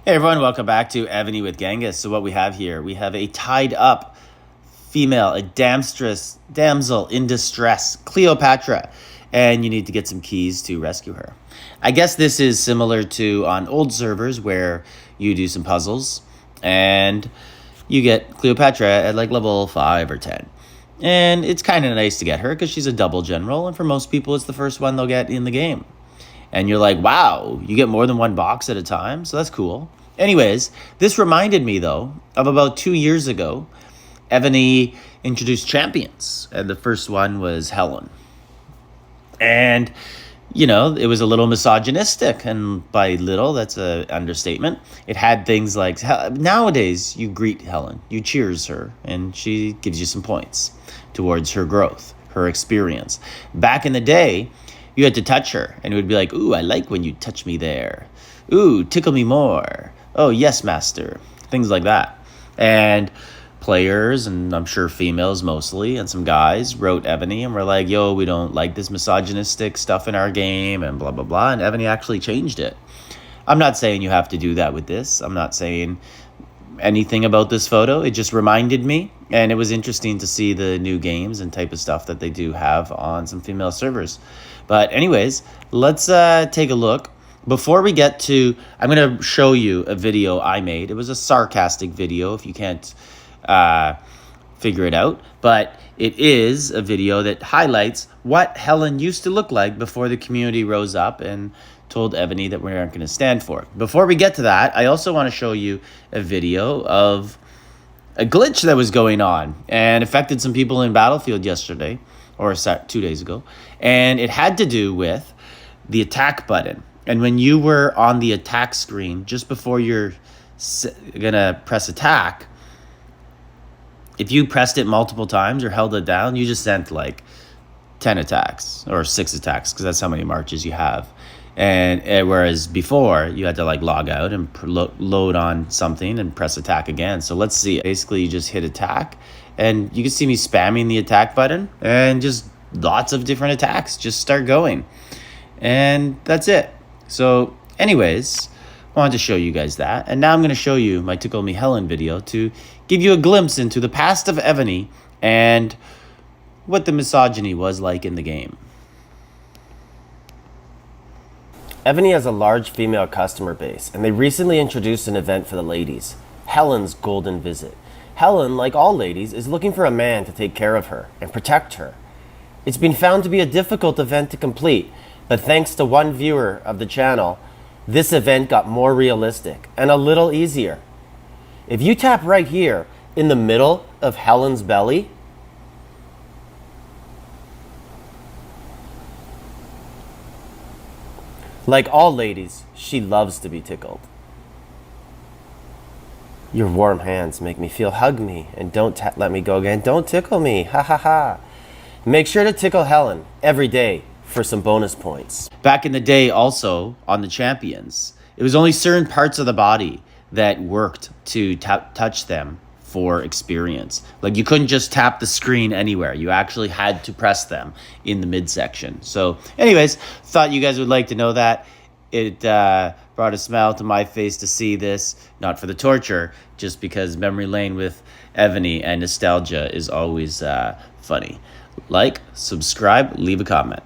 Hey everyone, welcome back to Evony with Genghis. So what we have here, we have a tied up female, a damsel in distress, Cleopatra, and you need to get some keys to rescue her. I guess this is similar to on old servers where you do some puzzles and you get Cleopatra at like level 5 or 10. And it's kind of nice to get her because she's a double general, and for most people it's the first one they'll get in the game. And you're like, wow, you get more than one box at a time, so that's cool. Anyways, this reminded me, though, of about 2 years ago, Evony introduced champions, and the first one was Helen. And, you know, it was a little misogynistic, and by little, that's an understatement. It had things like, nowadays, you greet Helen, you cheers her, and she gives you some points towards her growth, her experience. Back in the day, you had to touch her, and it would be like, ooh, I like when you touch me there. Ooh, tickle me more. Oh, yes, master. Things like that. And players, and I'm sure females mostly, and some guys wrote Evony and were like, yo, we don't like this misogynistic stuff in our game, and blah, blah, blah. And Evony actually changed it. I'm not saying you have to do that with this. I'm not saying anything about this photo. It just reminded me, and it was interesting to see the new games and type of stuff that they do have on some female servers. But anyways, let's take a look. Before we get to, I'm going to show you a video I made. It was a sarcastic video if you can't figure it out. But it is a video that highlights what Helen used to look like before the community rose up and told Evony that we aren't going to stand for it. Before we get to that, I also want to show you a video of a glitch that was going on and affected some people in Battlefield yesterday, or 2 days ago. And it had to do with the attack button. And when you were on the attack screen, just before you're going to press attack, if you pressed it multiple times or held it down, you just sent like 10 attacks or 6 attacks, because that's how many marches you have. And whereas before, you had to like log out and load on something and press attack again. So let's see. Basically, you just hit attack, and you can see me spamming the attack button, and just lots of different attacks just start going. And that's it. So anyways, I wanted to show you guys that. And now I'm going to show you my Tickle Me Helen video to give you a glimpse into the past of Evony and what the misogyny was like in the game. Evony has a large female customer base, and they recently introduced an event for the ladies, Helen's Golden Visit. Helen, like all ladies, is looking for a man to take care of her and protect her. It's been found to be a difficult event to complete, but thanks to one viewer of the channel, this event got more realistic and a little easier. If you tap right here in the middle of Helen's belly, like all ladies, she loves to be tickled. Your warm hands make me feel hug me, and don't let me go again. Don't tickle me, ha ha ha. Make sure to tickle Helen every day for some bonus points. Back in the day also, on the champions, it was only certain parts of the body that worked to touch them for experience. Like you couldn't just tap the screen anywhere. You actually had to press them in the midsection. So anyways, thought you guys would like to know that. It brought a smile to my face to see this, not for the torture, just because memory lane with Evony and nostalgia is always funny. Like, subscribe, leave a comment.